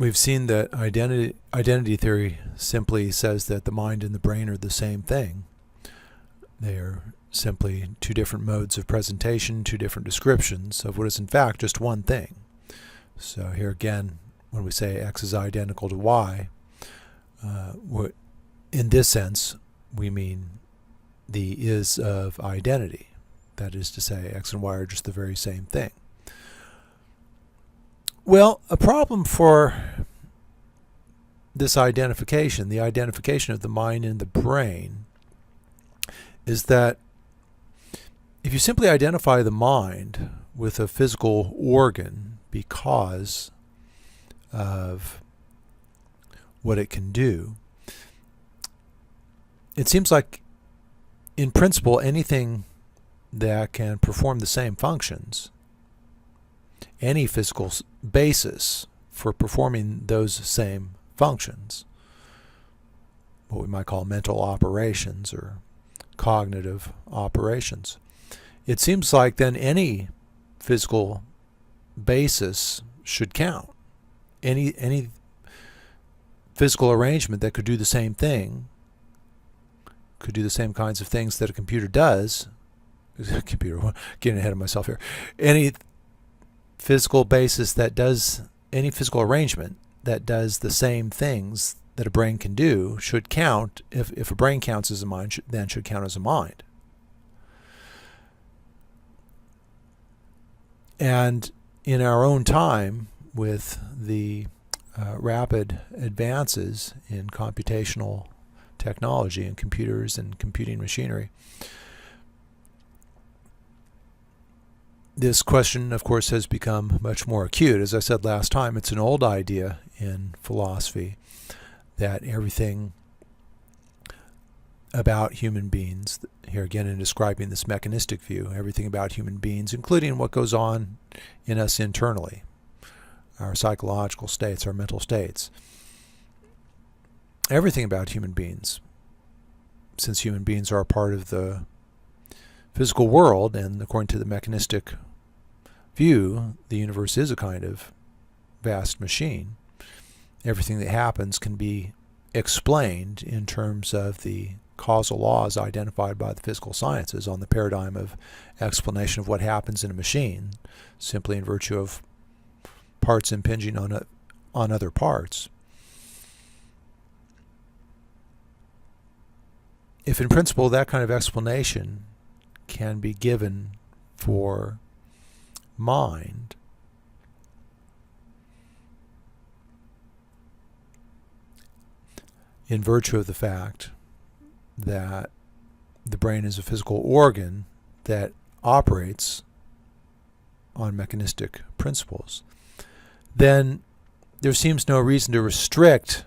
we've seen that identity theory simply says that the mind and the brain are the same thing. They are simply two different modes of presentation, two different descriptions of what is in fact just one thing. So here again, when we say x is identical to y, in this sense, we mean the is of identity. That is to say, x and y are just the very same thing. Well, a problem for this identification, the identification of the mind and the brain, is that if you simply identify the mind with a physical organ because of what it can do, it seems like, in principle, anything that can perform the same functions, any physical basis for performing those same functions, what we might call mental operations or cognitive operations, it seems like then any physical basis should count. Any physical arrangement that could do the same thing, could do the same kinds of things that a computer does. Getting ahead of myself here. Any physical basis that does, any physical arrangement that does the same things that a brain can do should count. If a brain counts as a mind, then should count as a mind. And in our own time, with the rapid advances in computational technology and computers and computing machinery, this question, of course, has become much more acute. As I said last time, it's an old idea in philosophy that everything about human beings, here again in describing this mechanistic view, everything about human beings, including what goes on in us internally, our psychological states, our mental states, everything about human beings, since human beings are a part of the physical world, and according to the mechanistic view, the universe is a kind of vast machine. Everything that happens can be explained in terms of the causal laws identified by the physical sciences on the paradigm of explanation of what happens in a machine, simply in virtue of parts impinging on other parts. If in principle that kind of explanation can be given for mind, in virtue of the fact that the brain is a physical organ that operates on mechanistic principles, then there seems no reason to restrict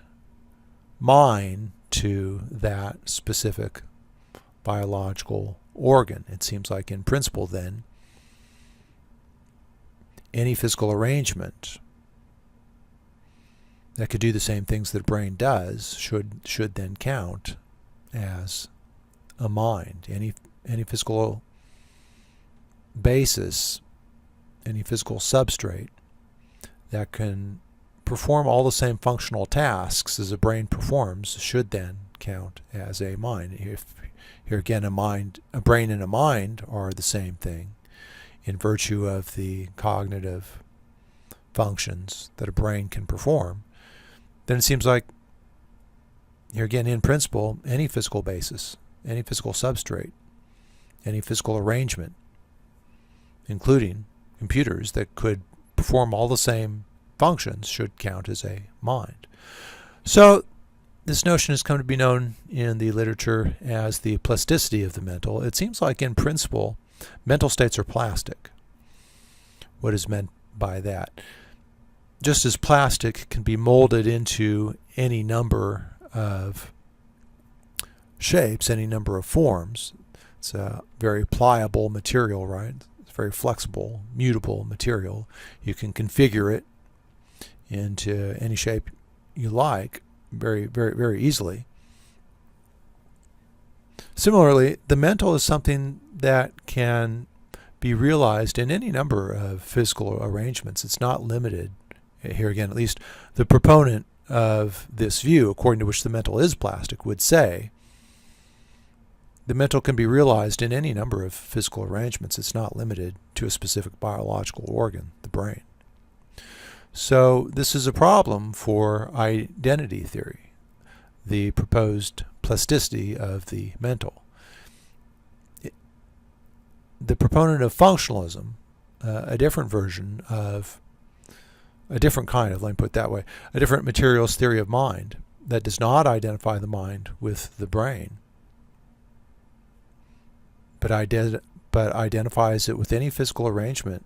mind to that specific biological organ. It seems like in principle then any physical arrangement that could do the same things that a brain does should then count as a mind. Any physical basis, any physical substrate that can perform all the same functional tasks as a brain performs should then count as a mind. Here again, a brain and a mind are the same thing in virtue of the cognitive functions that a brain can perform, then it seems like, here again, in principle, any physical basis, any physical substrate, any physical arrangement, including computers that could perform all the same functions, should count as a mind. So this notion has come to be known in the literature as the plasticity of the mental. It seems like in principle mental states are plastic. What is meant by that? Just as plastic can be molded into any number of shapes, any number of forms. It's a very pliable material, right? It's very flexible, mutable material. You can configure it into any shape you like very, very, very easily. Similarly, the mental is something that can be realized in any number of physical arrangements. It's not limited Here again, at least the proponent of this view, according to which the mental is plastic, would say the mental can be realized in any number of physical arrangements. It's not limited to a specific biological organ, the brain. So this is a problem for identity theory, the proposed plasticity of the mental. The proponent of functionalism, a different version of a different kind of, let me put it that way, a different materialist theory of mind that does not identify the mind with the brain, but identifies it with any physical arrangement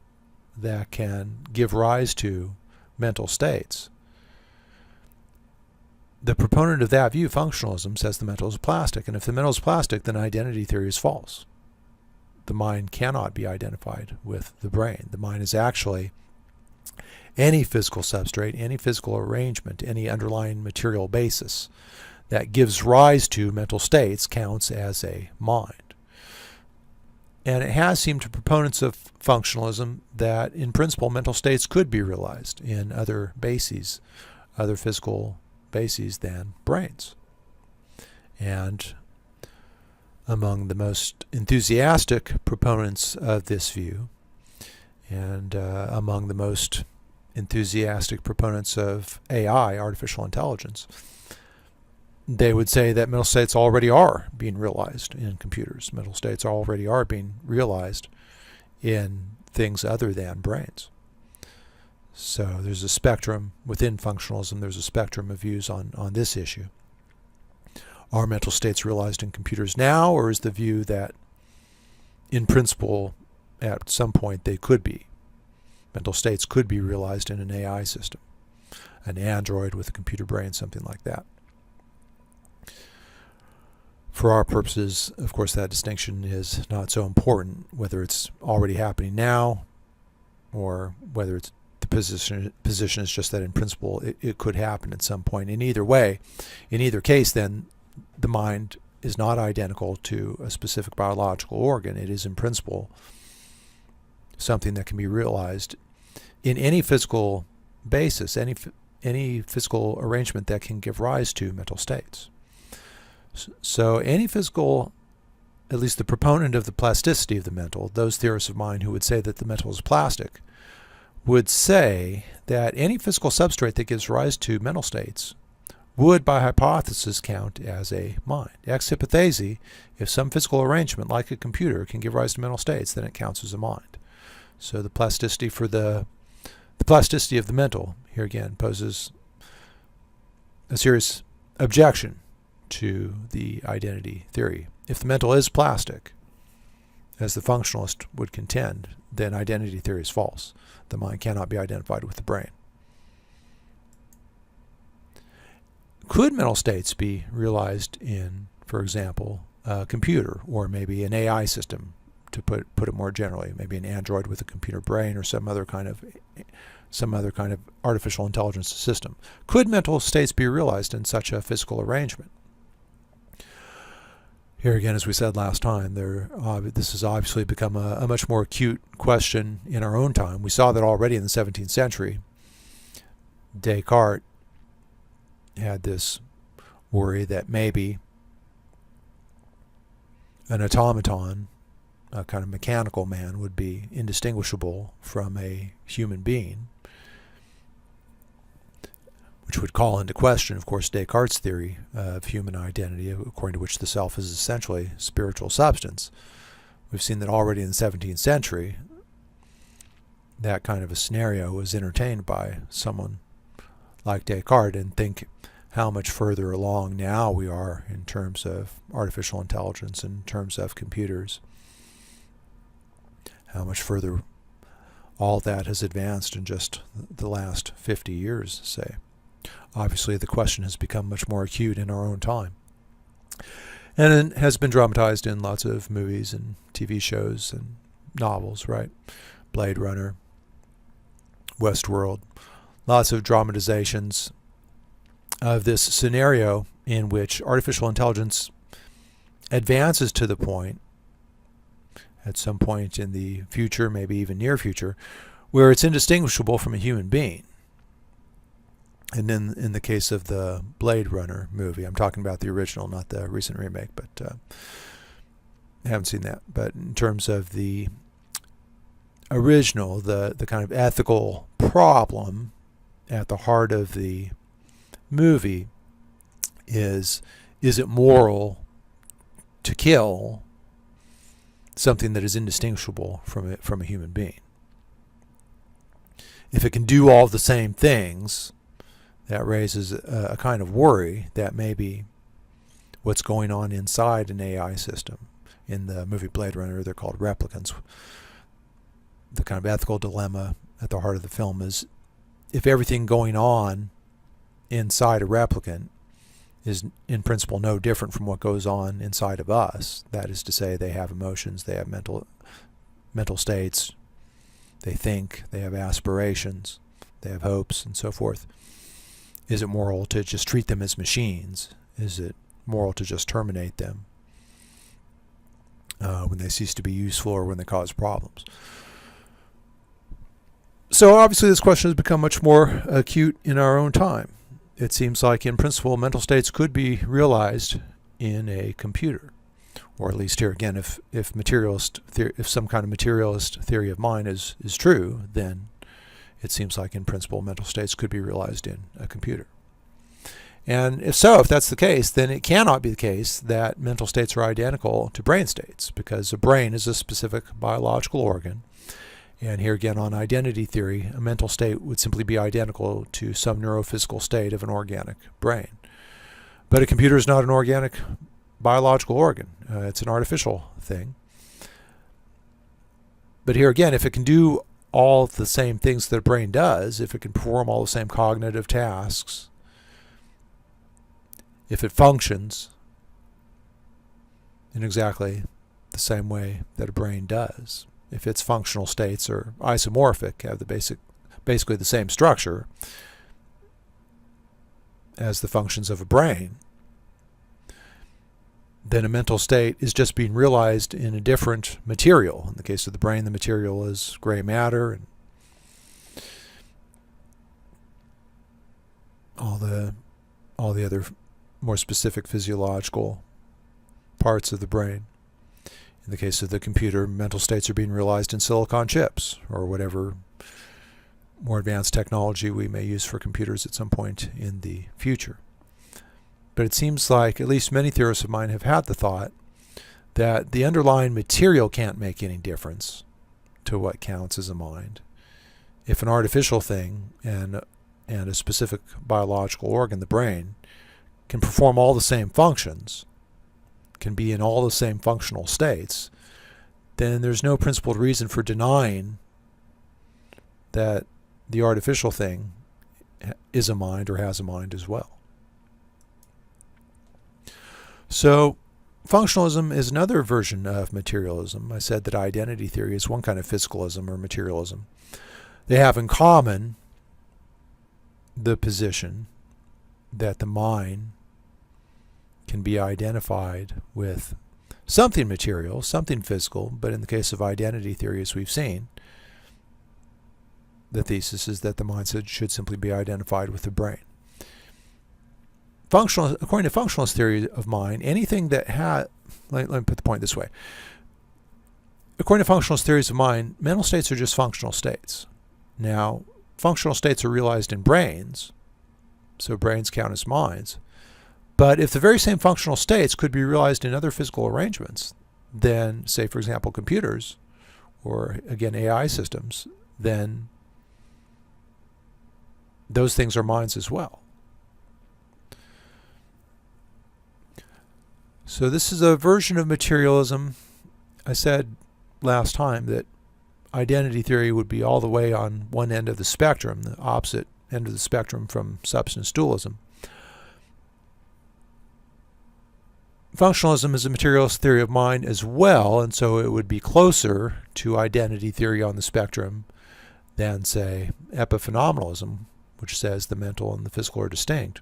that can give rise to mental states. The proponent of that view, functionalism, says the mental is plastic, and if the mental is plastic, then identity theory is false. The mind cannot be identified with the brain. The mind is actually any physical substrate, any physical arrangement, any underlying material basis that gives rise to mental states counts as a mind. And it has seemed to proponents of functionalism that in principle mental states could be realized in other bases, other physical bases than brains. And among the most enthusiastic proponents of this view, and among the most enthusiastic proponents of AI, artificial intelligence, they would say that mental states already are being realized in computers. Mental states already are being realized in things other than brains. So there's a spectrum within functionalism. There's a spectrum of views on this issue. Are mental states realized in computers now, or is the view that in principle at some point they could be? Mental states could be realized in an AI system, an android with a computer brain, something like that. For our purposes, of course, that distinction is not so important, whether it's already happening now or whether it's the position is just that in principle it could happen at some point. In either way, in either case, then the mind is not identical to a specific biological organ. It is in principle something that can be realized in any physical basis, any physical arrangement that can give rise to mental states. So any physical, at least the proponent of the plasticity of the mental, those theorists of mind who would say that the mental is plastic, would say that any physical substrate that gives rise to mental states would, by hypothesis, count as a mind. Ex hypothesi, if some physical arrangement, like a computer, can give rise to mental states, then it counts as a mind. So the plasticity of the mental, here again, poses a serious objection to the identity theory. If the mental is plastic, as the functionalist would contend, then identity theory is false. The mind cannot be identified with the brain. Could mental states be realized in, for example, a computer or maybe an AI system, to put it more generally, maybe an android with a computer brain or some other kind of artificial intelligence system? Could mental states be realized in such a physical arrangement? Here again, as we said last time, this has obviously become a much more acute question in our own time. We saw that already in the 17th century. Descartes had this worry that maybe an automaton, a kind of mechanical man, would be indistinguishable from a human being, which would call into question, of course, Descartes' theory of human identity, according to which the self is essentially spiritual substance. We've seen that already in the 17th century, that kind of a scenario was entertained by someone like Descartes, and think how much further along now we are in terms of artificial intelligence, in terms of computers, how much further all that has advanced in just the last 50 years, say. Obviously, the question has become much more acute in our own time, and it has been dramatized in lots of movies and TV shows and novels, right? Blade Runner, Westworld, lots of dramatizations of this scenario in which artificial intelligence advances to the point, at some point in the future, maybe even near future, where it's indistinguishable from a human being. And then in the case of the Blade Runner movie, I'm talking about the original, not the recent remake, but I haven't seen that. But in terms of the original, the kind of ethical problem at the heart of the movie is it moral to kill something that is indistinguishable from a human being? If it can do all the same things, that raises a kind of worry that maybe what's going on inside an AI system. In the movie Blade Runner, they're called replicants. The kind of ethical dilemma at the heart of the film is if everything going on inside a replicant is in principle no different from what goes on inside of us. That is to say, they have emotions, they have mental states, they think, they have aspirations, they have hopes, and so forth. Is it moral to just treat them as machines? Is it moral to just terminate them when they cease to be useful or when they cause problems? So obviously this question has become much more acute in our own time. It seems like in principle mental states could be realized in a computer. Or at least here again, if some kind of materialist theory of mind is true, then it seems like in principle mental states could be realized in a computer. And if that's the case, then it cannot be the case that mental states are identical to brain states, because a brain is a specific biological organ. And here again, on identity theory, a mental state would simply be identical to some neurophysical state of an organic brain. But a computer is not an organic biological organ. It's an artificial thing. But here again, if it can do all the same things that a brain does, if it can perform all the same cognitive tasks, if it functions in exactly the same way that a brain does, if its functional states are isomorphic, have basically the same structure as the functions of a brain, then a mental state is just being realized in a different material. In the case of the brain, the material is gray matter and all the other more specific physiological parts of the brain. In the case of the computer, mental states are being realized in silicon chips or whatever more advanced technology we may use for computers at some point in the future. But it seems like at least many theorists of mind have had the thought that the underlying material can't make any difference to what counts as a mind. If an artificial thing and a specific biological organ, the brain, can perform all the same functions, can be in all the same functional states, then there's no principled reason for denying that the artificial thing is a mind or has a mind as well. So functionalism is another version of materialism. I said that identity theory is one kind of physicalism or materialism. They have in common the position that the mind can be identified with something material, something physical, but in the case of identity theory, as we've seen, the thesis is that the mind should simply be identified with the brain. According to functionalist theory of mind, anything that let me put the point this way. According to functionalist theories of mind, mental states are just functional states. Now, functional states are realized in brains, so brains count as minds. But if the very same functional states could be realized in other physical arrangements, then, say, for example, computers, or again, AI systems, then those things are minds as well. So this is a version of materialism. I said last time that identity theory would be all the way on one end of the spectrum, the opposite end of the spectrum from substance dualism. Functionalism is a materialist theory of mind as well, and so it would be closer to identity theory on the spectrum than, say, epiphenomenalism, which says the mental and the physical are distinct.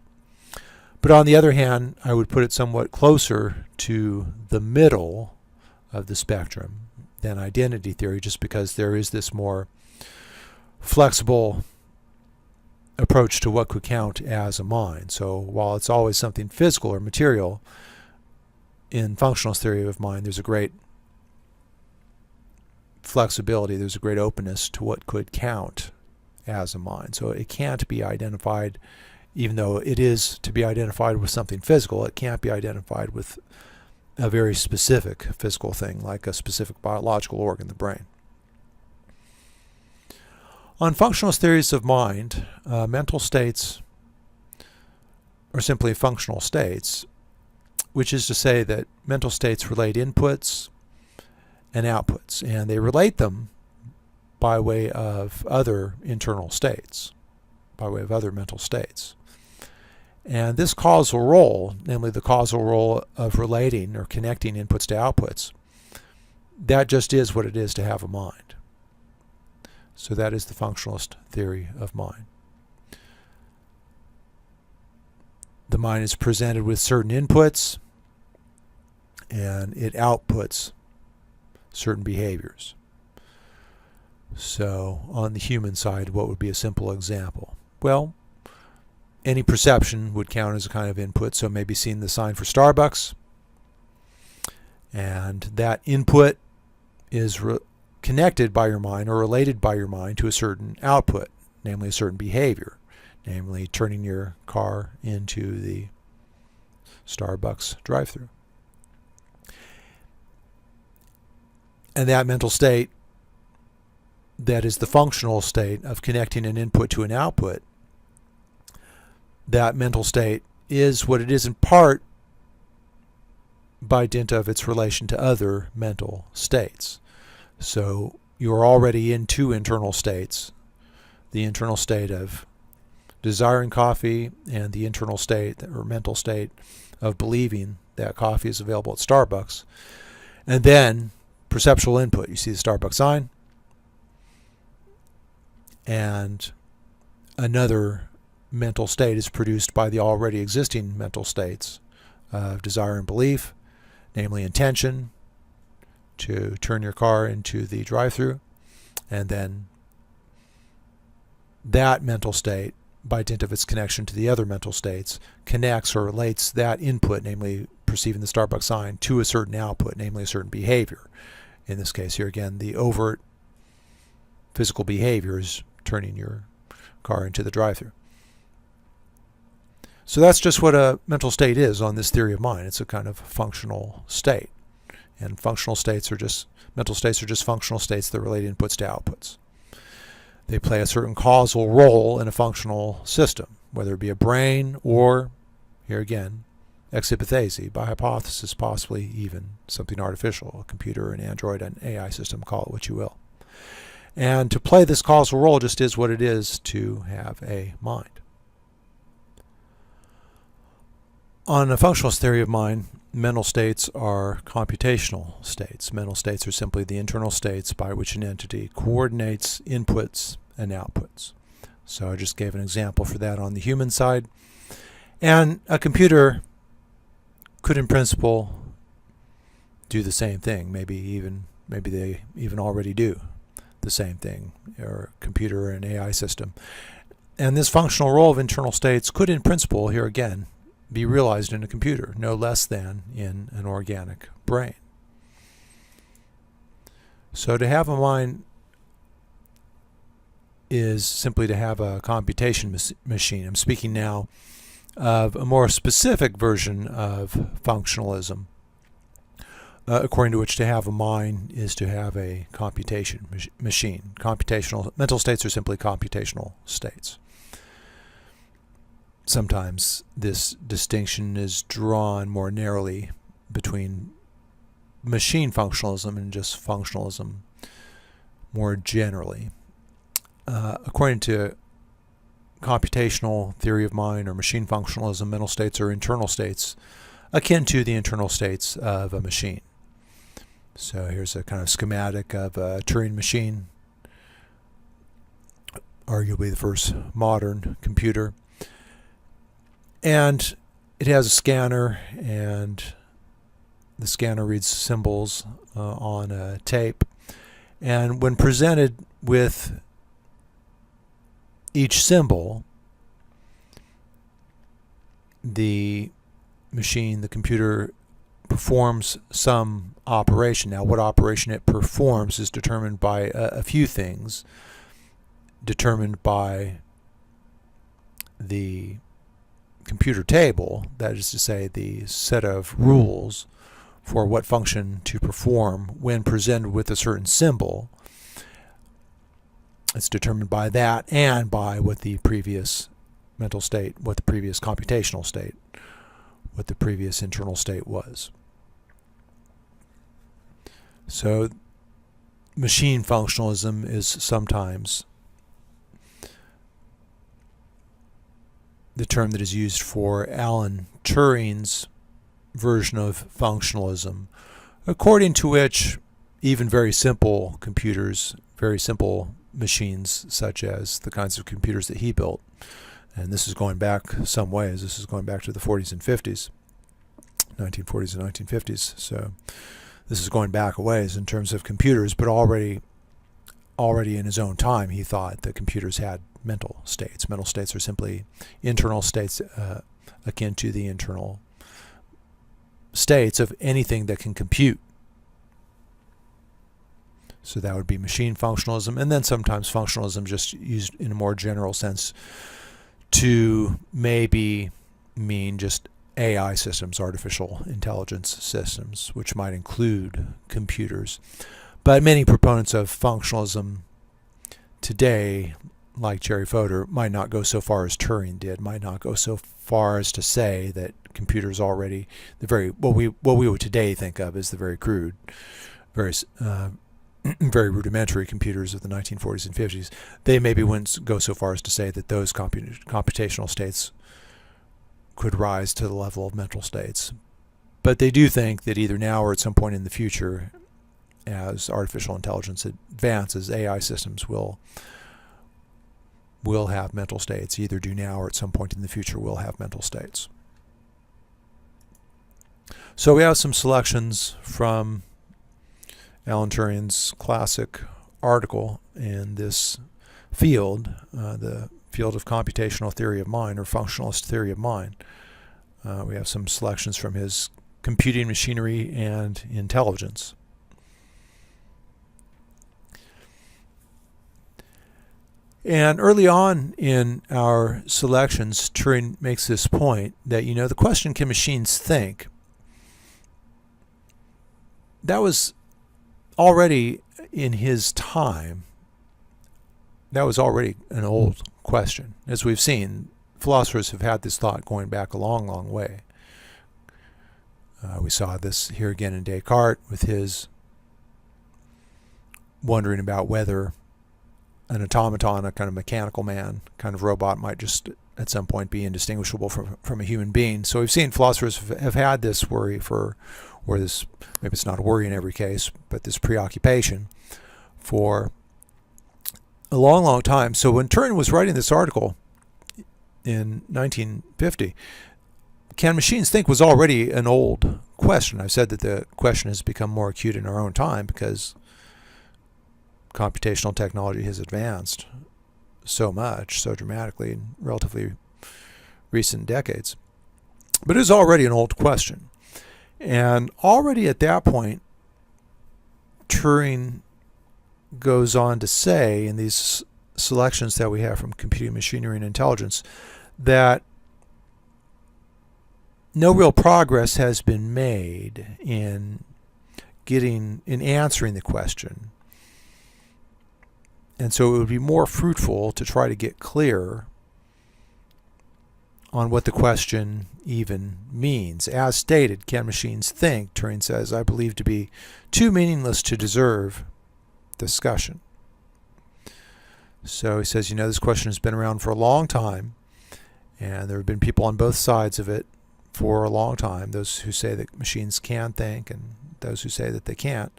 But on the other hand, I would put it somewhat closer to the middle of the spectrum than identity theory, just because there is this more flexible approach to what could count as a mind. So while it's always something physical or material, in functionalist theory of mind, there's a great flexibility, there's a great openness to what could count as a mind. So it can't be identified, even though it is to be identified with something physical, it can't be identified with a very specific physical thing, like a specific biological organ, the brain. On functionalist theories of mind, mental states are simply functional states, which is to say that mental states relate inputs and outputs, and they relate them by way of other internal states, by way of other mental states. And this causal role, namely the causal role of relating or connecting inputs to outputs, that just is what it is to have a mind. So that is the functionalist theory of mind. The mind is presented with certain inputs, and it outputs certain behaviors. So on the human side, what would be a simple example? Well, any perception would count as a kind of input. So maybe seeing the sign for Starbucks, and that input is connected by your mind or related by your mind to a certain output, namely a certain behavior, namely turning your car into the Starbucks drive-thru. And that mental state, that is the functional state of connecting an input to an output, that mental state is what it is in part by dint of its relation to other mental states. So you're already in two internal states, the internal state of desiring coffee and the internal state or mental state of believing that coffee is available at Starbucks. And then perceptual input, you see the Starbucks sign, and another mental state is produced by the already existing mental states of desire and belief, namely intention to turn your car into the drive-thru, and then that mental state, by dint of its connection to the other mental states, connects or relates that input, namely perceiving the Starbucks sign, to a certain output, namely a certain behavior. In this case here again, the overt physical behavior is turning your car into the drive-thru. So that's just what a mental state is on this theory of mind. It's a kind of functional state. And functional states are just, mental states are just functional states that relate inputs to outputs. They play a certain causal role in a functional system, whether it be a brain or, here again, ex hypothesi, by hypothesis, possibly even something artificial, a computer, an android, an AI system, call it what you will. And to play this causal role just is what it is to have a mind. On a functionalist theory of mind, mental states are computational states. Mental states are simply the internal states by which an entity coordinates inputs and outputs. So I just gave an example for that on the human side. And a computer could in principle do the same thing. Maybe they even already do the same thing, or a computer or an AI system. And this functional role of internal states could in principle, here again, be realized in a computer, no less than in an organic brain. So to have a mind is simply to have a computation machine. I'm speaking now of a more specific version of functionalism, according to which to have a mind is to have a computation machine. Computational mental states are simply computational states. Sometimes this distinction is drawn more narrowly between machine functionalism and just functionalism more generally. According to computational theory of mind or machine functionalism, mental states are internal states akin to the internal states of a machine. So here's a kind of schematic of a Turing machine, arguably the first modern computer. And it has a scanner, and the scanner reads symbols on a tape. And when presented with each symbol, the machine, the computer, performs some operation. Now, what operation it performs is determined by a few things, determined by the computer table, that is to say, the set of rules for what function to perform when presented with a certain symbol. It's determined by that and by what the previous mental state, what the previous computational state, what the previous internal state was. So machine functionalism is sometimes the term that is used for Alan Turing's version of functionalism, according to which even very simple computers, very simple machines, such as the kinds of computers that he built, and this is going back some ways, this is going back to the 40s and 50s, 1940s and 1950s, so this is going back a ways in terms of computers, but already in his own time he thought that computers had mental states. Mental states are simply internal states akin to the internal states of anything that can compute. So that would be machine functionalism, and then sometimes functionalism just used in a more general sense to maybe mean just AI systems, artificial intelligence systems, which might include computers. But many proponents of functionalism today, like Jerry Fodor, might not go so far as Turing did, might not go so far as to say that computers already, what we would today think of as the very crude, very very rudimentary computers of the 1940s and 50s, they maybe wouldn't go so far as to say that those computational states could rise to the level of mental states. But they do think that either now or at some point in the future, as artificial intelligence advances, AI systems will have mental states, either do now or at some point in the future will have mental states. So we have some selections from Alan Turing's classic article in this field, the field of computational theory of mind, or functionalist theory of mind. We have some selections from his Computing Machinery and Intelligence. And early on in our selections, Turing makes this point that, the question, can machines think? That was already in his time, that was already an old question. As we've seen, philosophers have had this thought going back a long, long way. We saw this here again in Descartes with his wondering about whether an automaton, a kind of mechanical man, kind of robot, might just at some point be indistinguishable from a human being. So we've seen philosophers have had this worry or this, maybe it's not a worry in every case, but this preoccupation for a long, long time. So when Turing was writing this article in 1950, can machines think was already an old question. I've said that the question has become more acute in our own time because computational technology has advanced so much, so dramatically in relatively recent decades. But it was already an old question. And already at that point, Turing goes on to say in these selections that we have from Computing Machinery and Intelligence that no real progress has been made in answering the question. And so it would be more fruitful to try to get clear on what the question even means. As stated, can machines think? Turing says, I believe to be too meaningless to deserve discussion. So he says, this question has been around for a long time, and there have been people on both sides of it for a long time, those who say that machines can think and those who say that they can't.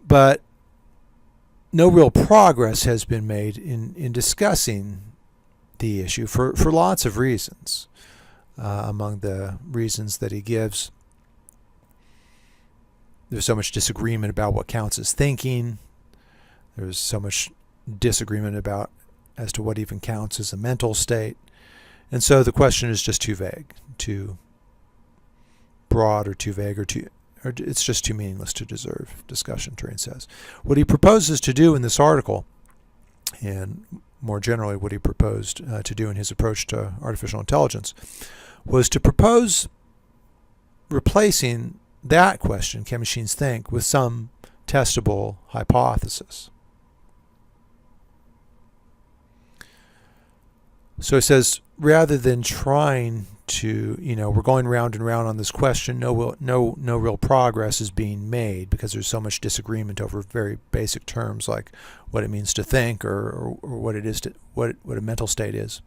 But no real progress has been made in discussing the issue for lots of reasons. Among the reasons that he gives, there's so much disagreement about what counts as thinking. There's so much disagreement as to what even counts as a mental state. And so the question is just too vague too broad or too vague or it's just too meaningless to deserve discussion, Turing says. What he proposes to do in this article, and more generally what he proposed to do in his approach to artificial intelligence, was to propose replacing that question, can machines think, with some testable hypothesis. So he says, rather than trying to, we're going round and round on this question, no real progress is being made because there's so much disagreement over very basic terms like what it means to think or what it is what a mental state is.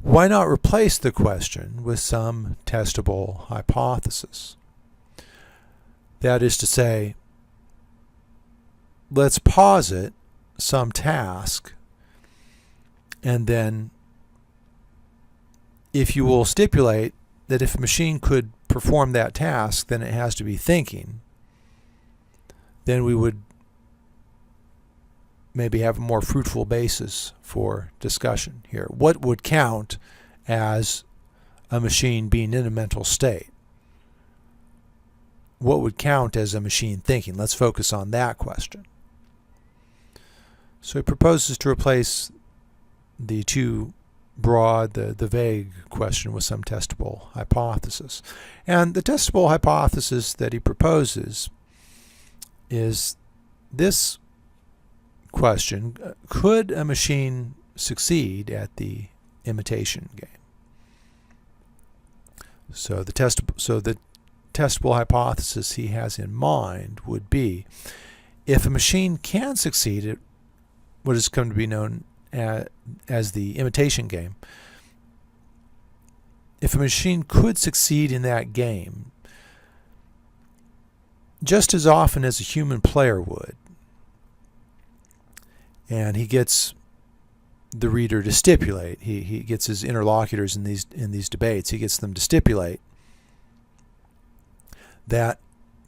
Why not replace the question with some testable hypothesis? That is to say, let's posit some task, and then if you will stipulate that if a machine could perform that task, then it has to be thinking, then we would maybe have a more fruitful basis for discussion here. What would count as a machine being in a mental state? What would count as a machine thinking? Let's focus on that question. So he proposes to replace the too broad, the vague question with some testable hypothesis. And the testable hypothesis that he proposes is this question: could a machine succeed at the imitation game? So the testable hypothesis he has in mind would be, if a machine can succeed at what has come to be known as the imitation game, if a machine could succeed in that game just as often as a human player would, and he gets the reader to stipulate, he gets his interlocutors in these debates, he gets them to stipulate that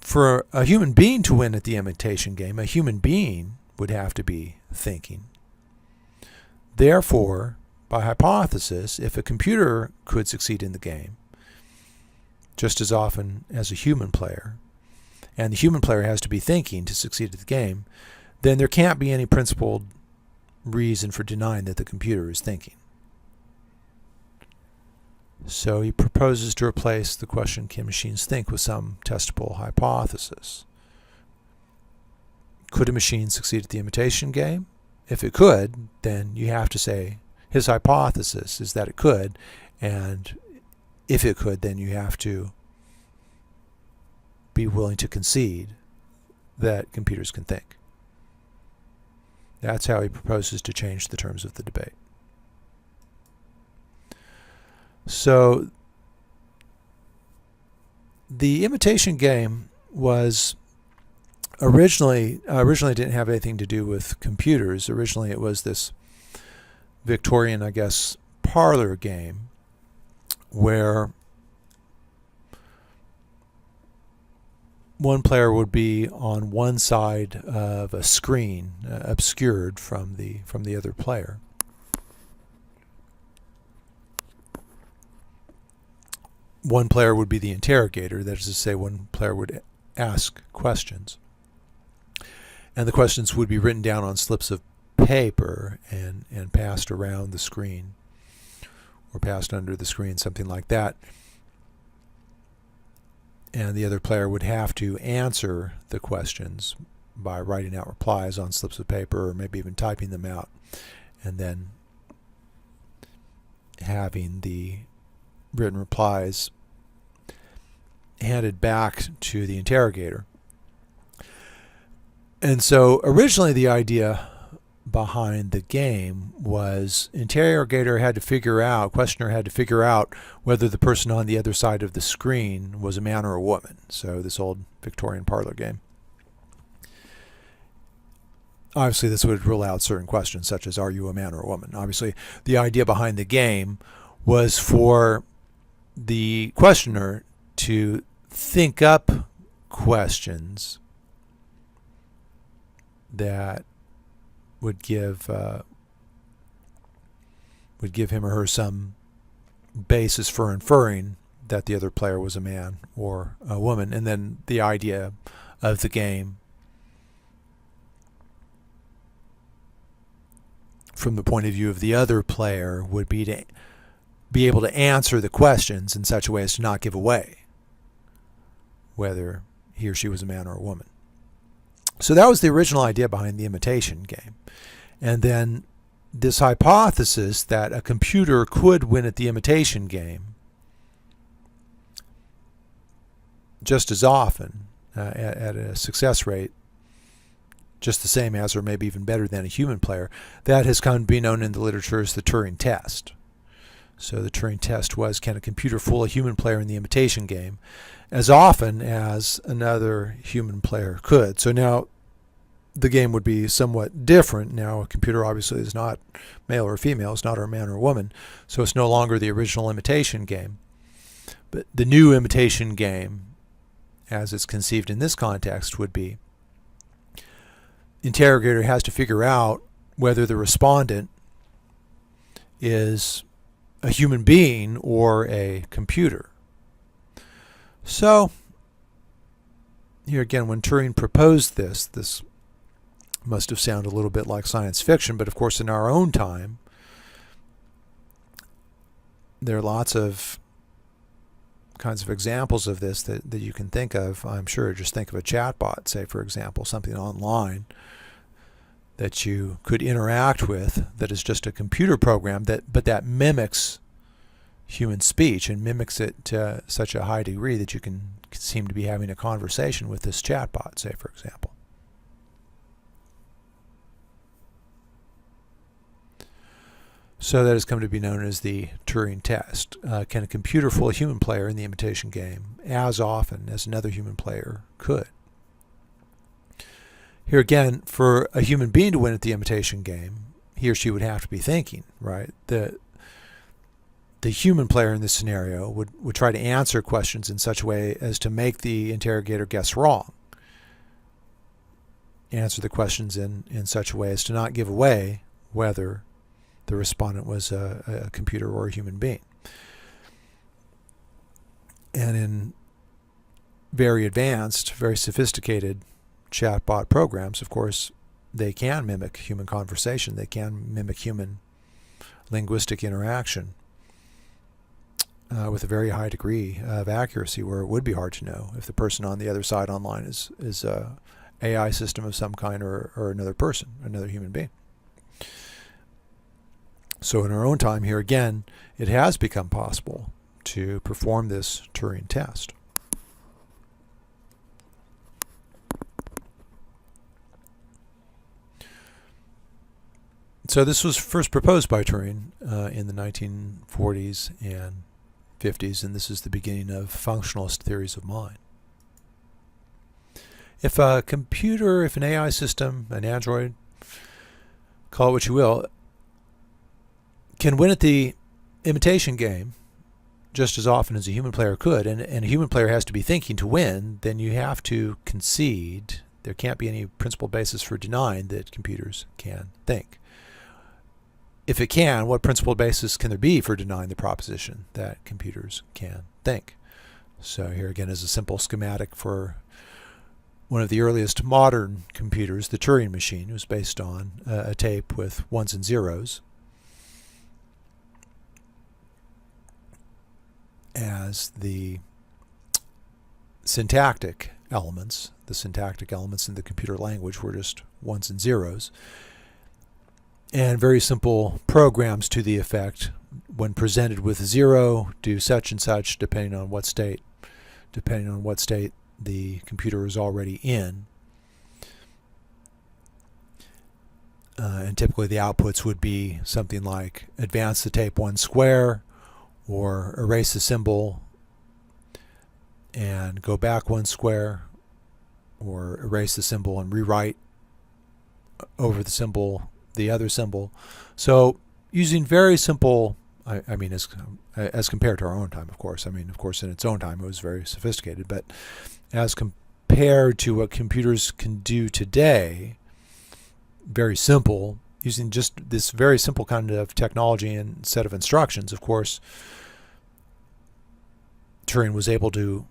for a human being to win at the imitation game, a human being would have to be thinking. Therefore, by hypothesis, if a computer could succeed in the game just as often as a human player, and the human player has to be thinking to succeed at the game, then there can't be any principled reason for denying that the computer is thinking. So he proposes to replace the question, can machines think, with some testable hypothesis. Could a machine succeed at the imitation game? If it could, then you have to say his hypothesis is that it could, and if it could, then you have to be willing to concede that computers can think. That's how he proposes to change the terms of the debate. So the imitation game was originally didn't have anything to do with computers. Originally it was this Victorian, I guess, parlor game where one player would be on one side of a screen, obscured from the other player. One player would be the interrogator, that is to say, one player would ask questions. And the questions would be written down on slips of paper and passed around the screen or passed under the screen, something like that. And the other player would have to answer the questions by writing out replies on slips of paper or maybe even typing them out, and then having the written replies handed back to the interrogator. And so originally the idea behind the game was questioner had to figure out whether the person on the other side of the screen was a man or a woman. So this old Victorian parlor game. Obviously this would rule out certain questions such as, are you a man or a woman? Obviously the idea behind the game was for the questioner to think up questions that would give him or her some basis for inferring that the other player was a man or a woman. And then the idea of the game from the point of view of the other player would be to be able to answer the questions in such a way as to not give away whether he or she was a man or a woman. So that was the original idea behind the imitation game. And then this hypothesis that a computer could win at the imitation game just as often at a success rate just the same as or maybe even better than a human player, that has come to be known in the literature as the Turing Test. So the Turing Test was, can a computer fool a human player in the imitation game as often as another human player could? So now the game would be somewhat different. Now a computer obviously is not male or female, it's not a man or a woman, so it's no longer the original imitation game. But the new imitation game, as it's conceived in this context, would be interrogator has to figure out whether the respondent is a human being or a computer. So here again, when Turing proposed this must have sounded a little bit like science fiction, but of course in our own time there are lots of kinds of examples of this that you can think of. I'm sure just think of a chatbot, say for example, something online that you could interact with that is just a computer program but that mimics human speech and mimics it to such a high degree that you can seem to be having a conversation with this chatbot, say for example. So that has come to be known as the Turing Test. Can a computer fool a human player in the imitation game as often as another human player could? Here again, for a human being to win at the imitation game, he or she would have to be thinking, right? The human player in this scenario would try to answer questions in such a way as to make the interrogator guess wrong. Answer the questions in such a way as to not give away whether the respondent was a computer or a human being. And in very advanced, very sophisticated chatbot programs, of course, they can mimic human conversation. They can mimic human linguistic interaction with a very high degree of accuracy, where it would be hard to know if the person on the other side online is a AI system of some kind or another person, another human being. So in our own time here again, it has become possible to perform this Turing test. So this was first proposed by Turing in the 1940s and 50s, and this is the beginning of functionalist theories of mind. If a computer, if an AI system, an android, call it what you will, can win at the imitation game just as often as a human player could, and a human player has to be thinking to win, then you have to concede. There can't be any principled basis for denying that computers can think. If it can, what principled basis can there be for denying the proposition that computers can think? So here again is a simple schematic for one of the earliest modern computers, the Turing machine. It was based on a tape with ones and zeros as the syntactic elements. The syntactic elements in the computer language were just ones and zeros. And very simple programs to the effect, when presented with 0, do such and such, depending on what state the computer is already in. And typically the outputs would be something like advance the tape 1 square, or erase the symbol and go back 1 square, or erase the symbol and rewrite over the symbol the other symbol. So using very simple, I mean as compared to our own time, of course. I mean, of course, in its own time it was very sophisticated, but as compared to what computers can do today, very simple, using just this very simple kind of technology and set of instructions. Of course, Turing was able to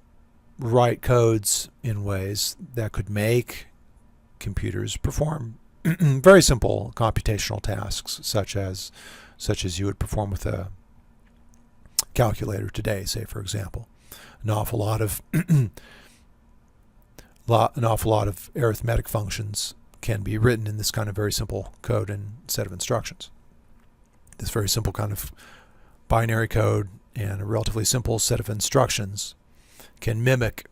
write codes in ways that could make computers perform very simple computational tasks, such as you would perform with a calculator today, say, for example. An awful lot of arithmetic functions can be written in this kind of very simple code and set of instructions. This very simple kind of binary code and a relatively simple set of instructions can mimic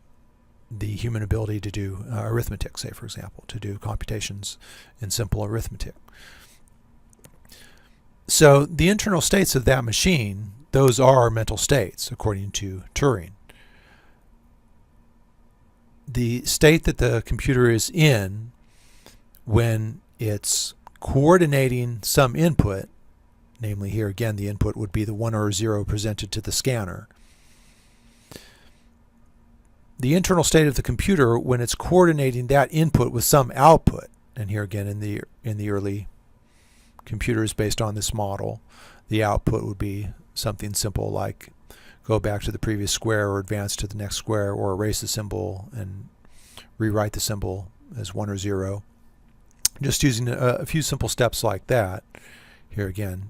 the human ability to do arithmetic, say, for example, to do computations in simple arithmetic. So the internal states of that machine, those are mental states, according to Turing. The state that the computer is in when it's coordinating some input, namely here again the input would be the 1 or 0 presented to the scanner. The internal state of the computer when it's coordinating that input with some output, and here again in the early computers based on this model, the output would be something simple like go back to the previous square or advance to the next square or erase the symbol and rewrite the symbol as 1 or 0. Just using a few simple steps like that. Here again,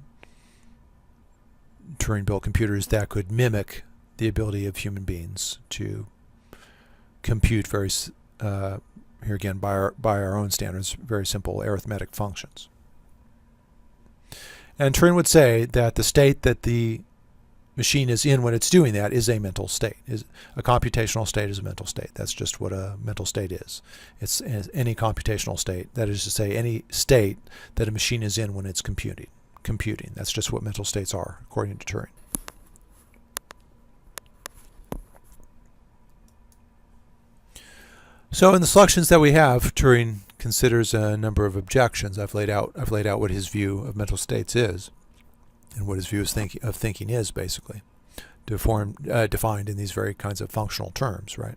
Turing built computers that could mimic the ability of human beings to compute very, here again by our own standards, very simple arithmetic functions. And Turing would say that the state that the machine is in when it's doing that is a mental state. A computational state is a mental state. That's just what a mental state is. It's any computational state. That is to say, any state that a machine is in when it's computing. That's just what mental states are, according to Turing. So in the selections that we have, Turing considers a number of objections. I've laid out what his view of mental states is, and what his view of thinking is, basically, defined in these very kinds of functional terms, right?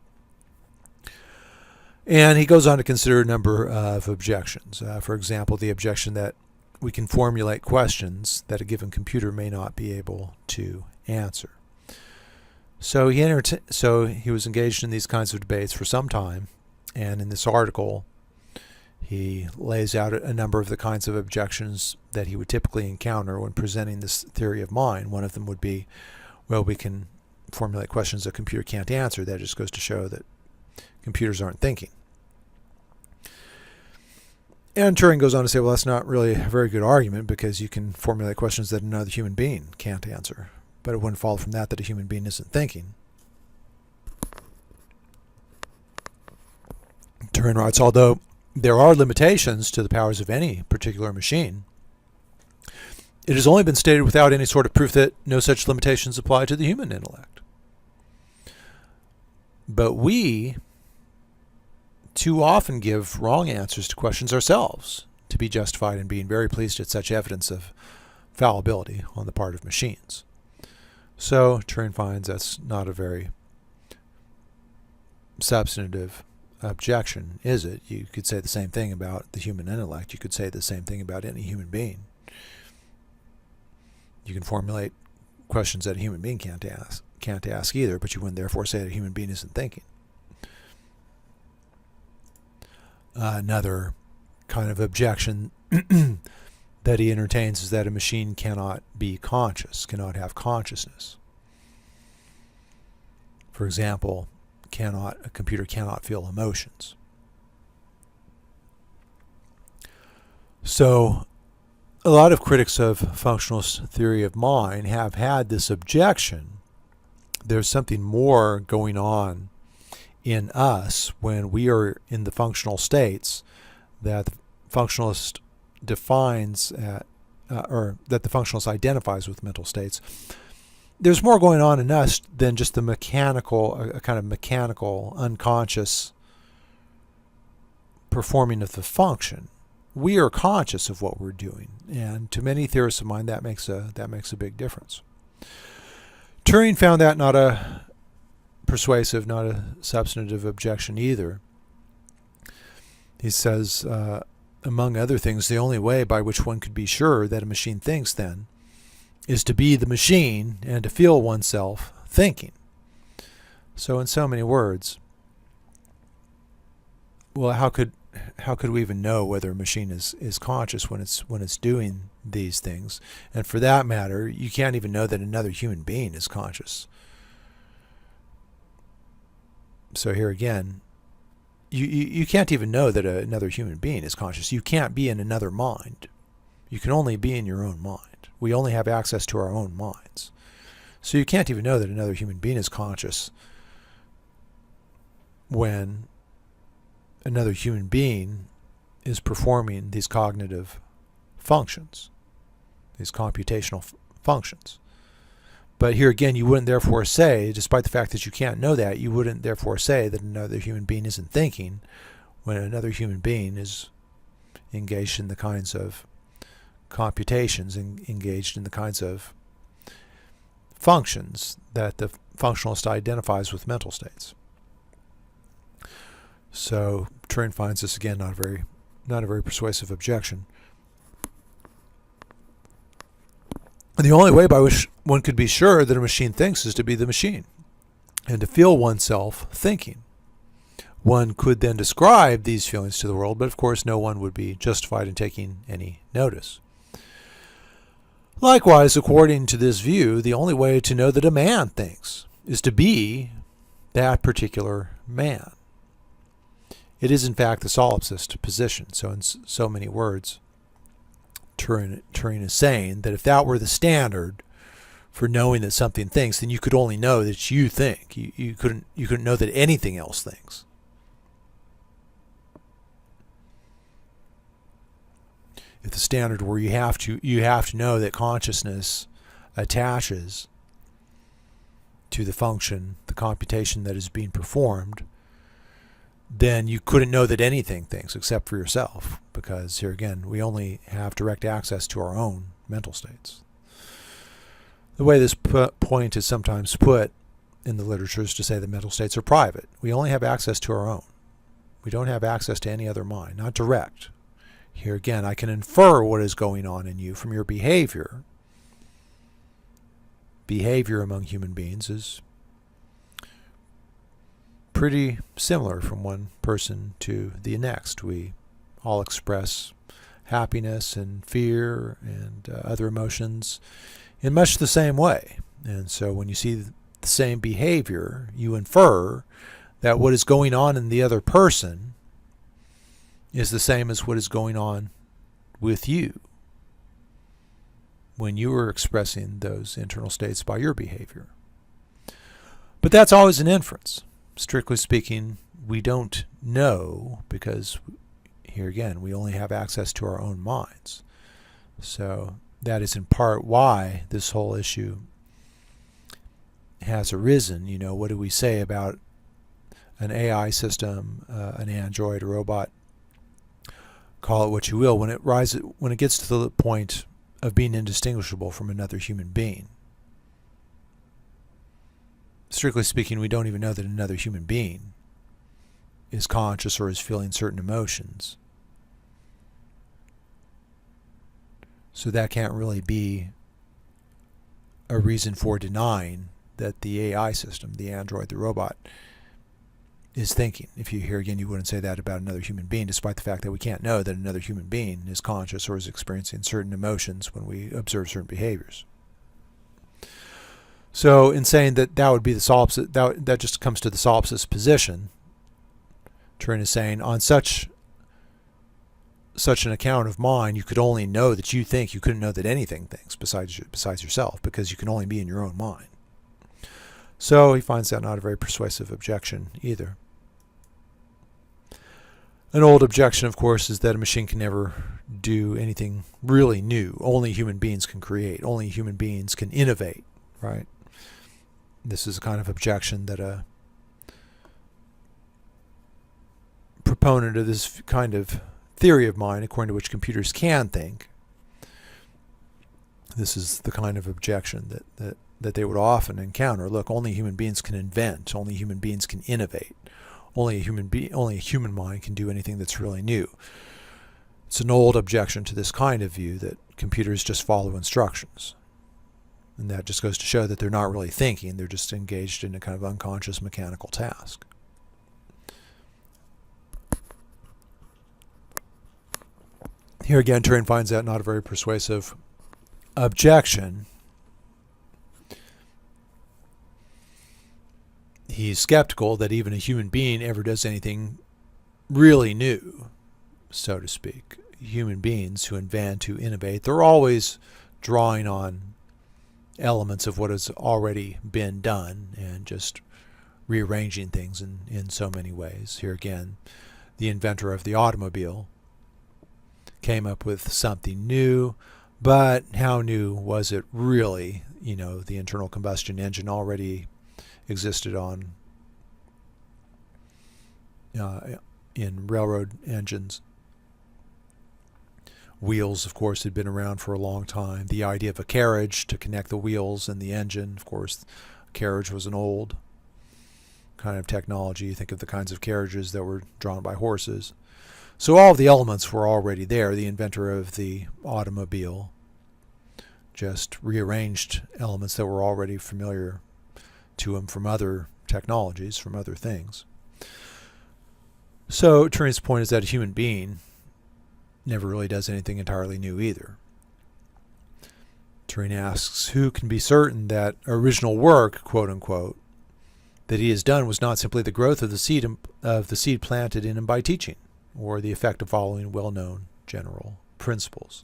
And he goes on to consider a number of objections. For example, the objection that we can formulate questions that a given computer may not be able to answer. So he was engaged in these kinds of debates for some time, and in this article he lays out a number of the kinds of objections that he would typically encounter when presenting this theory of mind. One of them would be, well, we can formulate questions a computer can't answer. That just goes to show that computers aren't thinking. And Turing goes on to say, well, that's not really a very good argument because you can formulate questions that another human being can't answer. But it wouldn't follow from that a human being isn't thinking. Turing writes, although there are limitations to the powers of any particular machine, it has only been stated without any sort of proof that no such limitations apply to the human intellect. But we too often give wrong answers to questions ourselves to be justified in being very pleased at such evidence of fallibility on the part of machines. So Turing finds that's not a very substantive objection, is it? You could say the same thing about the human intellect. You could say the same thing about any human being. You can formulate questions that a human being can't ask either, but you wouldn't therefore say that a human being isn't thinking. Another kind of objection that he entertains is that a machine cannot be conscious, cannot have consciousness. For example, a computer cannot feel emotions. So a lot of critics of functionalist theory of mind have had this objection. There's something more going on in us when we are in the functional states that the functionalist defines, or that the functionalist identifies with mental states. There's more going on in us than just the mechanical, a kind of mechanical, unconscious performing of the function. We are conscious of what we're doing, and to many theorists of mind, that makes a big difference. Turing found that not a persuasive, not a substantive objection either. He says, among other things, the only way by which one could be sure that a machine thinks, then, is to be the machine and to feel oneself thinking. So in so many words, well, how could we even know whether a machine is conscious when it's doing these things? And for that matter, you can't even know that another human being is conscious. So here again, you can't even know that another human being is conscious. You can't be in another mind. You can only be in your own mind. We only have access to our own minds. So you can't even know that another human being is conscious when another human being is performing these cognitive functions, these computational functions. But here again, you wouldn't therefore say, despite the fact that you can't know that, you wouldn't therefore say that another human being isn't thinking when another human being is engaged in the kinds of computations and engaged in the kinds of functions that the functionalist identifies with mental states. So Turing finds this again not a very persuasive objection. And the only way by which one could be sure that a machine thinks is to be the machine and to feel oneself thinking. One could then describe these feelings to the world, but of course no one would be justified in taking any notice. Likewise, according to this view, the only way to know that a man thinks is to be that particular man. It is in fact the solipsist position. So in so many words, Turing is saying that if that were the standard for knowing that something thinks, then you could only know that you think. You couldn't know that anything else thinks. If the standard were you have to know that consciousness attaches to the function, the computation that is being performed, then you couldn't know that anything thinks except for yourself, because here again, we only have direct access to our own mental states. The way this point is sometimes put in the literature is to say that mental states are private. We only have access to our own. We don't have access to any other mind, not direct. Here again, I can infer what is going on in you from your behavior. Behavior among human beings is pretty similar from one person to the next. We all express happiness and fear and other emotions in much the same way. And so when you see the same behavior, you infer that what is going on in the other person is the same as what is going on with you when you are expressing those internal states by your behavior. But that's always an inference. Strictly speaking, we don't know because, here again, we only have access to our own minds. So that is in part why this whole issue has arisen. You know, what do we say about an AI system, an android, a robot? Call it what you will. When it gets to the point of being indistinguishable from another human being, strictly speaking, we don't even know that another human being is conscious or is feeling certain emotions. So that can't really be a reason for denying that the AI system, the android, the robot, is thinking. If you hear again, you wouldn't say that about another human being, despite the fact that we can't know that another human being is conscious or is experiencing certain emotions when we observe certain behaviors. So in saying that that would be the solipsist, that just comes to the solipsist position, Turing is saying on such an account of mind, you could only know that you think. You couldn't know that anything thinks besides yourself, because you can only be in your own mind. So he finds that not a very persuasive objection either. An old objection, of course, is that a machine can never do anything really new. Only human beings can create. Only human beings can innovate, right? This is a kind of objection that a proponent of this kind of theory of mind, according to which computers can think, this is the kind of objection that they would often encounter. Look, only human beings can invent. Only human beings can innovate. Only a human mind can do anything that's really new. It's an old objection to this kind of view that computers just follow instructions. And that just goes to show that they're not really thinking. They're just engaged in a kind of unconscious mechanical task. Here again, Turing finds that not a very persuasive objection. He's skeptical that even a human being ever does anything really new, so to speak. Human beings who invent, who innovate, they're always drawing on elements of what has already been done and just rearranging things in so many ways. Here again, the inventor of the automobile came up with something new, but how new was it really? You know, the internal combustion engine already existed on in railroad engines. Wheels, of course, had been around for a long time. The idea of a carriage to connect the wheels and the engine, of course, a carriage was an old kind of technology. You think of the kinds of carriages that were drawn by horses. So all of the elements were already there. The inventor of the automobile just rearranged elements that were already familiar to him from other technologies, from other things. So Turing's point is that a human being never really does anything entirely new either. Turing asks, who can be certain that original work, quote unquote, that he has done was not simply the growth of the seed planted in him by teaching, or the effect of following well-known general principles.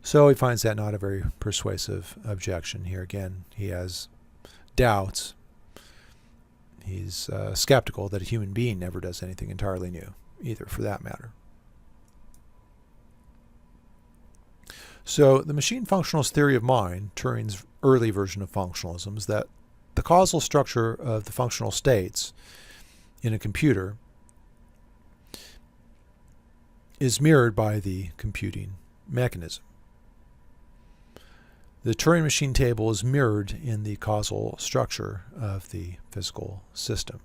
So he finds that not a very persuasive objection. Here again, he has doubts. He's skeptical that a human being never does anything entirely new, either, for that matter. So the machine functionalist theory of mind, Turing's early version of functionalism, is that the causal structure of the functional states in a computer is mirrored by the computing mechanism. The Turing machine table is mirrored in the causal structure of the physical system,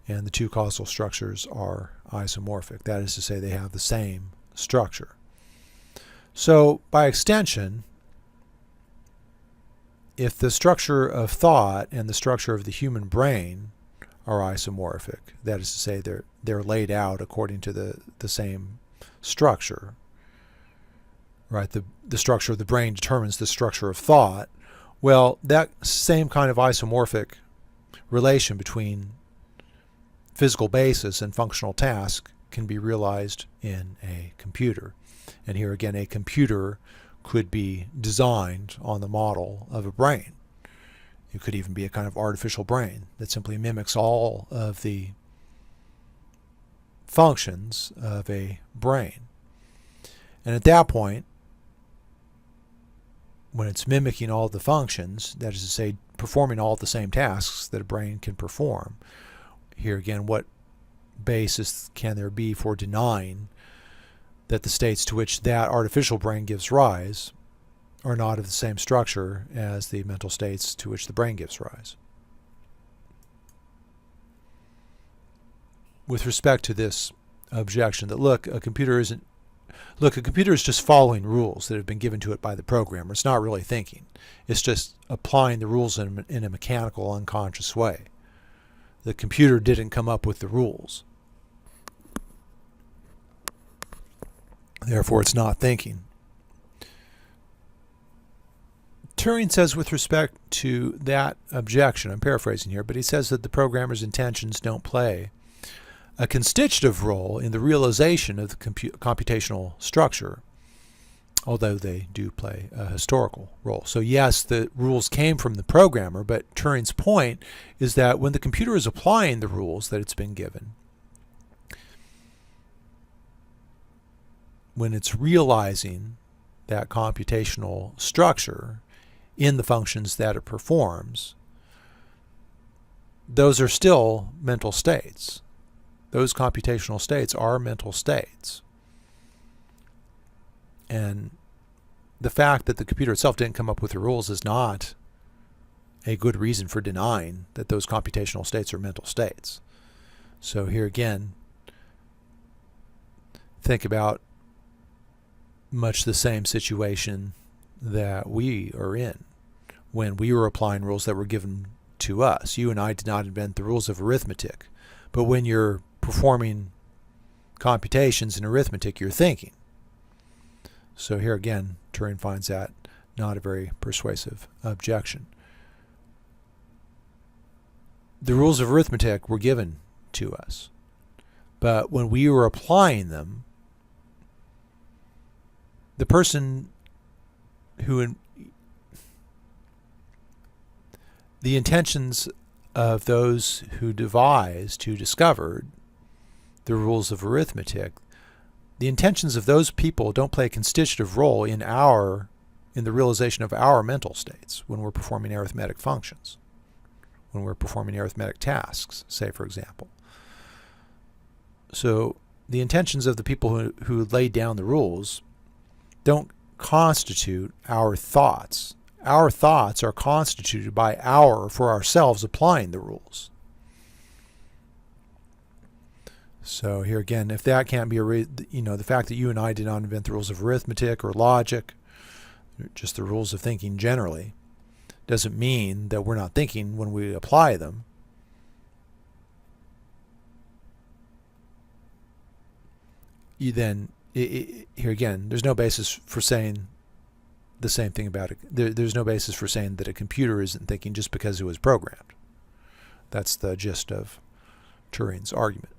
and the two causal structures are isomorphic. That is to say, they have the same structure. So, by extension, if the structure of thought and the structure of the human brain are isomorphic, that is to say, they're laid out according to the same structure, right? The structure of the brain determines the structure of thought. Well, that same kind of isomorphic relation between physical basis and functional task can be realized in a computer. And here again, a computer could be designed on the model of a brain. It could even be a kind of artificial brain that simply mimics all of the functions of a brain. And at that point, when it's mimicking all of the functions, that is to say, performing all of the same tasks that a brain can perform, here again, what basis can there be for denying that the states to which that artificial brain gives rise are not of the same structure as the mental states to which the brain gives rise? With respect to this objection that, a computer is just following rules that have been given to it by the programmer. It's not really thinking. It's just applying the rules in a mechanical, unconscious way. The computer didn't come up with the rules. Therefore, it's not thinking. Turing says with respect to that objection, I'm paraphrasing here, but he says that the programmer's intentions don't play a constitutive role in the realization of the computational structure, although they do play a historical role. So yes, the rules came from the programmer, but Turing's point is that when the computer is applying the rules that it's been given, when it's realizing that computational structure in the functions that it performs, those are still mental states. Those computational states are mental states. And the fact that the computer itself didn't come up with the rules is not a good reason for denying that those computational states are mental states. So here again, think about much the same situation that we are in. when we were applying rules that were given to us. You and I did not invent the rules of arithmetic. But when you're performing computations in arithmetic, you're thinking. So here again, Turing finds that not a very persuasive objection. The rules of arithmetic were given to us, but when we were applying them, the person who the intentions of those who devised, who discovered the rules of arithmetic, the intentions of those people don't play a constitutive role in the realization of our mental states when we're performing arithmetic functions, when we're performing arithmetic tasks, say, for example. So the intentions of the people who laid down the rules don't constitute our thoughts. Our thoughts are constituted by for ourselves, applying the rules. So here again, if that can't be the fact that you and I did not invent the rules of arithmetic or logic, just the rules of thinking generally, doesn't mean that we're not thinking when we apply them. Here again, there's no basis for saying the same thing about it. There's no basis for saying that a computer isn't thinking just because it was programmed. That's the gist of Turing's argument.